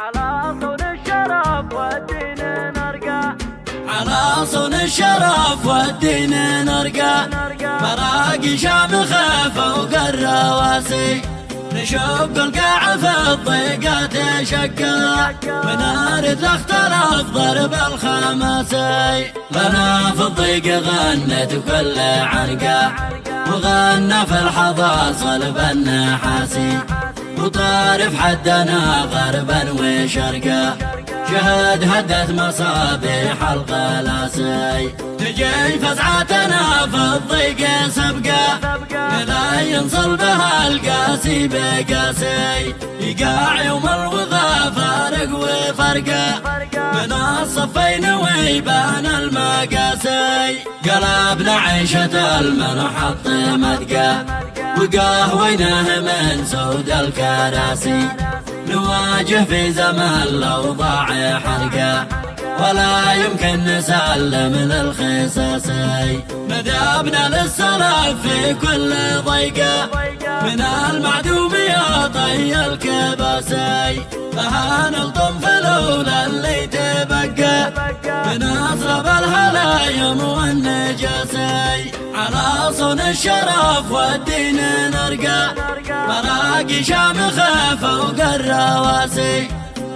على صون الشرف والدين نرقى، على صون الشرف والدين نرقى، مراقي شامخة فوق الرواسي، نشق القاع في الضيقة تشقى، ونارد اختلف ضرب الخماسي، لنا في الضيق غنت كل عنقى، وغنى في الحظا صلب النحاسي، وطارف حدنا غربا وشرقا، شهد هدت مصابيح الغلاسي، تجي فزعتنا في الضيق سبقا، لا ينصل بها القاسي بقاسي، يقع يوم الوغى فارق وفرقا، من الصفين ويبان المقاسي، قلبنا عيشة المنحط مدقا، وقهويناه من سود الكراسي، نواجه في زمان الأوضاع حرقة، ولا يمكن نسلم للخساسي، ندابنا للسلف في كل ضيقة، من المعدوم يا طي الكباسي، فها نلطم في الأولى اللي تبقى، من أصرب الهلايم والنجاسي، على صون الشرف والدين نرقى، مراقي شامخة فوق الرواسي،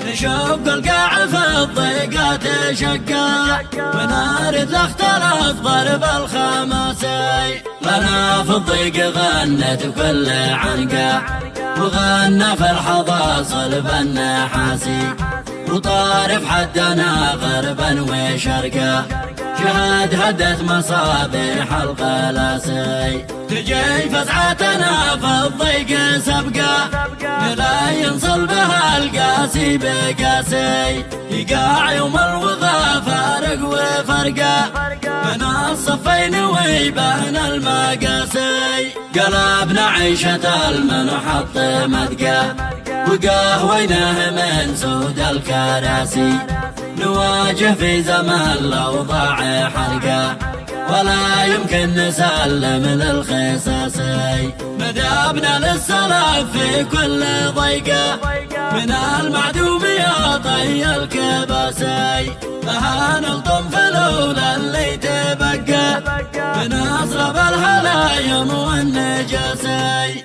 نشق القاع في الضيقة تشقى، ونارد اختلف ضرب الخماسي، لنا في الضيق غنت كل عنقى، وغنى في الحظا صلب النحاسي، وطارف حدنا غربا وشرقا، شهد هدت مصابيح الغلاسي، تجي فزعتنا في الضيق سبقا، لا ينصل بها القاسي بقاسي، يقع يوم الوغى فارق وفرقا، من الصفين ويبان المقاسي، قلبنا عيشة المنحط مدقا، وقهويناه من سود الكراسي، نواجه في زمان الأوضاع حرقة، ولا يمكن نسلم للخساسي، مدابنا للسلف في كل ضيقة، من المعدوم يا طي الكباسي، فها نلطم في الأولى اللي تبقى، من أصرب الهلايم والنجاسي.